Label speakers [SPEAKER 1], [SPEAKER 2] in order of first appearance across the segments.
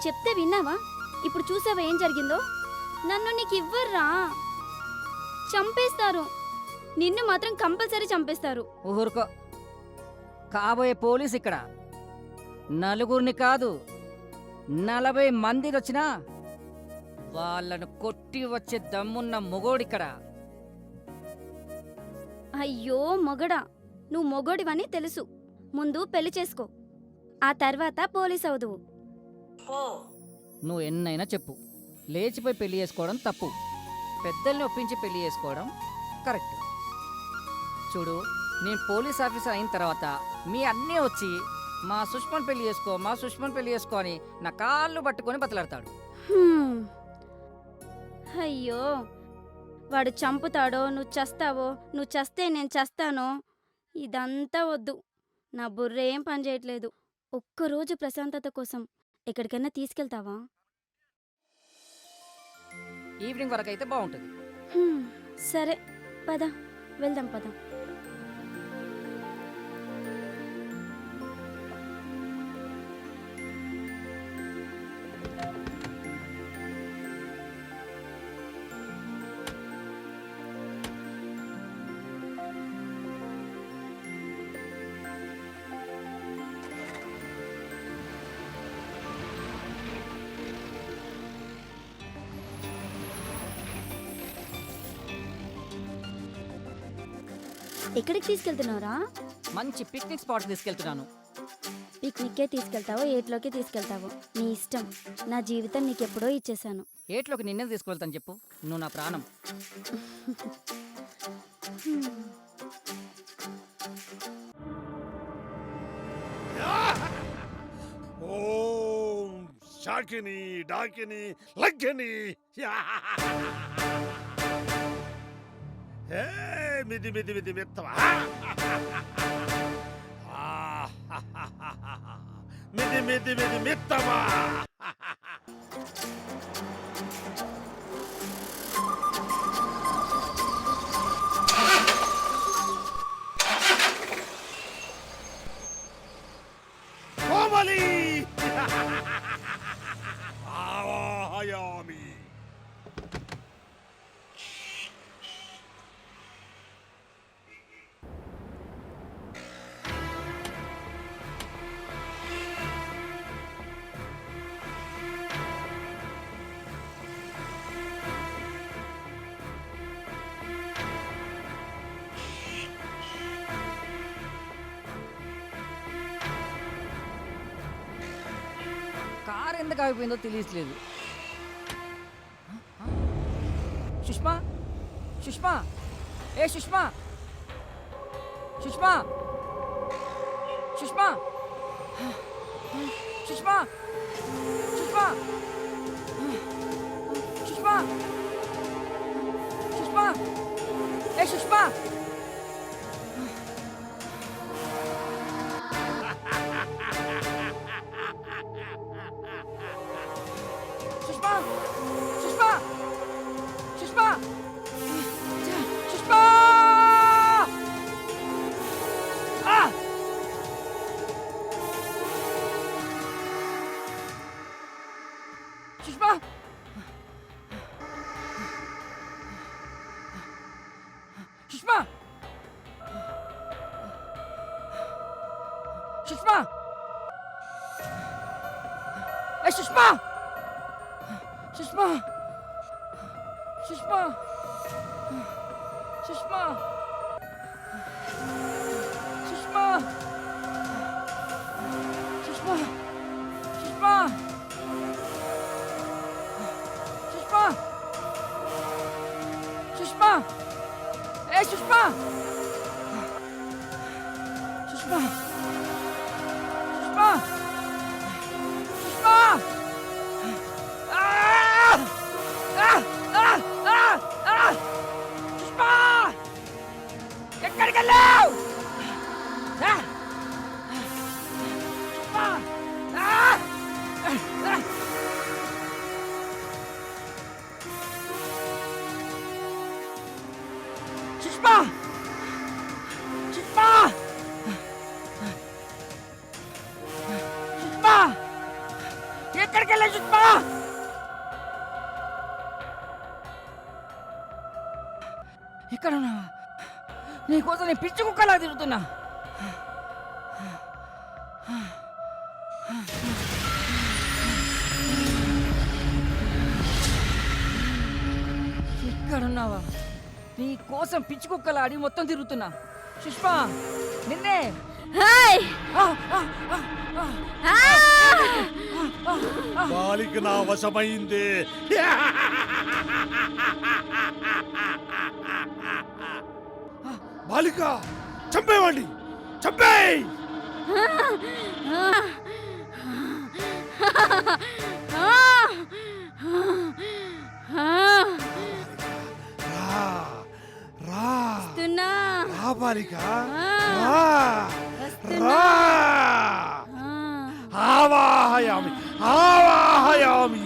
[SPEAKER 1] చెప్తే విన్నావా? ఇప్పుడు చూసావా ఏం జరిగిందో? నన్ను నీకు ఇవ్వర్రా, చంపేస్తారు. నిన్ను మాత్రం కంపల్సరీ చంపేస్తారు.
[SPEAKER 2] ఊరుకో, కాబోయే పోలీస్ ఇక్కడ నలుగురిని కాదు 40 మందిని వచ్చినా వాళ్ళను కొట్టి వచ్చే దమ్మున్న మొగోడిక్కడ.
[SPEAKER 1] అయ్యో మొగడా, నువ్వు మొగోడివని తెలుసు. ముందు పెళ్లి చేసుకో, ఆ తర్వాత పోలీస్ అవుదువు.
[SPEAKER 2] నువ్వు ఎన్నైనా చెప్పు, లేచిపోయి పెళ్లి చేసుకోవడం తప్పు, పెద్దల్ని ఒప్పించి పెళ్లి చేసుకోవడం కరెక్ట్. చూడు, నేను పోలీస్ ఆఫీసర్ అయిన తర్వాత మీ అన్నీ వచ్చి మా సుష్మన్ పెళ్లి చేసుకో, మా సుష్మన్ పెళ్లి చేసుకో అని నా కాళ్ళు పట్టుకొని బతలాడతాడు.
[SPEAKER 1] హ్మ్. అయ్యో, వాడు చంపుతాడో, నువ్వు చస్తావో, నువ్వు చస్తే నేను చస్తానో, ఇదంతా వద్దు. నా బుర్ర ఏం పని చేయట్లేదు. ఒక్కరోజు ప్రశాంతత కోసం ఎక్కడికైనా తీసుకెళ్తావా?
[SPEAKER 2] ఈవినింగ్ వరకు అయితే బాగుంటుంది.
[SPEAKER 1] సరే పద, వెళ్దాం పద. ఎక్కడికి తీసుకెళ్తున్నావురా?
[SPEAKER 2] మంచి పిక్నిక్ స్పాట్ తీసుకెళ్తున్నాను.
[SPEAKER 1] పిక్నిక్కే తీసుకెళ్తావో, ఏట్లోకి తీసుకెళ్తావో నీ ఇష్టం. నా జీవితం నీకెప్పుడో ఇచ్చేశాను.
[SPEAKER 2] ఏట్లోకి నిన్నే తీసుకెళ్తాను చెప్పు, నువ్వు నా ప్రాణం.
[SPEAKER 3] ఓం శాకిని డాకిని లగ్గిని. హే మిది మిది మిది మిత్తవా, మిది మిది మిది మిత్తవా. కోమలి ఆవాహయామి.
[SPEAKER 2] కారు ఎందుకు ఆగిపోయిందో తెలియట్లేదు. సుష్మా, సుష్మా, ఏ సుష్మా, సుష్మా, సుష్మా, సుష్మా, సుష్మా, సుష్మా, సుష్మా, ఏ సుష్మా. సుష్మా, సుష్మా, సుష్మా, సుష్మా. సుష్మా, సుష్మా, సుష్మా, ఏ సుష్మా, సుష్మా, సుష్మా, సుష్మా, సుష్మా, సుష్మా, సుష్మా, సుష్మా, సుష్మా, ఏ సుష్మా, సుష్మా, సుష్మా, సుష్మా. సుష్మా, ఎక్కడికి వెళ్ళావు? సుష్మా, సుష్మా, వదలే సుష్మా! ఇక్కడ ఉన్నావా? నీకోసం నేను పిచ్చి కుక్కలా తిరుగుతున్నా. ఇక్కడున్నావా? నీ కోసం పిచ్చి కుక్కలా అడిగి మొత్తం తిరుగుతున్నా. సుష్మా, నిన్నే.
[SPEAKER 1] హాయ్
[SPEAKER 2] ఆ, ఆ, ఆ, ఆ.
[SPEAKER 3] బాలిక నా వశమైంది. బాలిక చంపేవాడి, చంపేయ్. రా రా
[SPEAKER 1] వస్తున్నా.
[SPEAKER 3] రా బాలిక,
[SPEAKER 1] ఆ,
[SPEAKER 3] రా
[SPEAKER 1] వస్తున్నా.
[SPEAKER 3] రా.
[SPEAKER 1] ఆ,
[SPEAKER 3] ఆవాహయామి, ఆవాహయామి.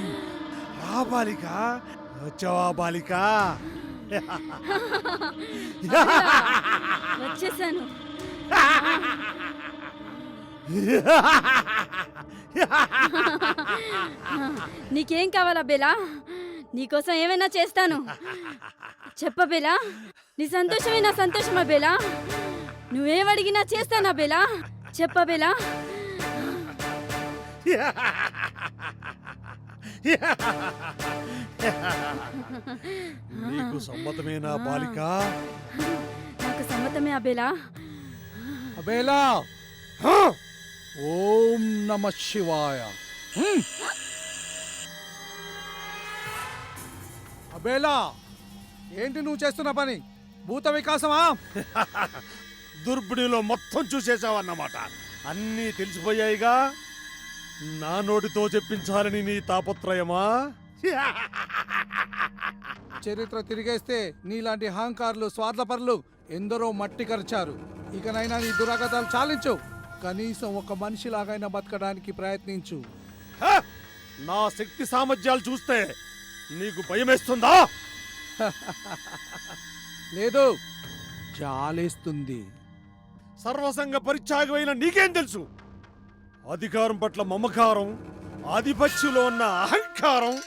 [SPEAKER 3] రా బాలిక, వచ్చావా బాలిక?
[SPEAKER 1] వచ్చేసాను. నీకేం కావాలా బేలా? నీకోసం ఏమైనా చేస్తాను. చెప్ప బేలా, నీ సంతోషమే నా సంతోషమా బేలా? నువ్వేమడిగినా చేస్తానా బేలా? చెప్ప బేలా.
[SPEAKER 3] నీకు సమ్మతమేనా బాలిక?
[SPEAKER 1] నాకు సమ్మతమే అబేలా.
[SPEAKER 4] అబేలా, ఓం నమ శివాయ. అబేలా, ఏంటి నువ్వు చేస్తున్న పని? భూత వికాసమా?
[SPEAKER 3] దుర్బిణిలో మొత్తం చూసేశావన్నమాట. అన్నీ తెలిసిపోయాయిగా. నా నోటితో చెప్పించాలని నీ తాపత్రయమా?
[SPEAKER 4] చరిత్ర తిరిగేస్తే నీలాంటి అహంకారులు, స్వార్థపరులు ఎందరో మట్టి కరిచారు. ఇకనైనా నీ దురాగతాలు చాలించు. కనీసం ఒక మనిషిలాగైనా బతకడానికి ప్రయత్నించు.
[SPEAKER 3] హ! నా శక్తి సామర్థ్యాలు చూస్తే నీకు భయమేస్తుందా?
[SPEAKER 4] లేదు, జాలేస్తుంది.
[SPEAKER 3] సర్వసంగ పరిత్యాగమైన నీకేం తెలుసు? అధికారం పట్ల మమకారం, ఆధిపత్యంలో ఉన్న అహంకారం,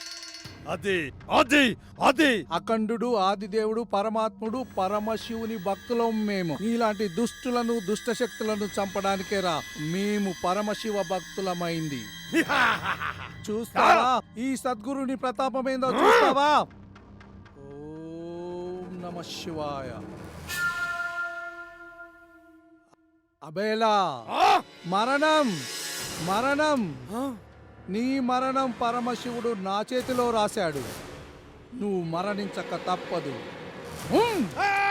[SPEAKER 3] అదే అదే అదే
[SPEAKER 4] అఖండుడు, ఆదిదేవుడు, పరమాత్ముడు, పరమశివుని భక్తులం మేము. నీలాంటి దుష్టులను, దుష్టశక్తులను చంపడానికేరా మేము పరమశివ భక్తులమైంది. చూస్తావా ఈ సద్గురుని ప్రతాపమేందో? చూస్తావా? ఓం నమ శివాయ. అబేలా,
[SPEAKER 3] ఆ!
[SPEAKER 4] మరణం మరణం
[SPEAKER 3] ఆ!
[SPEAKER 4] నీ మరణం పరమశివుడు నా చేతిలో రాశాడు. నువ్వు మరణించక తప్పదు.
[SPEAKER 3] ఆ!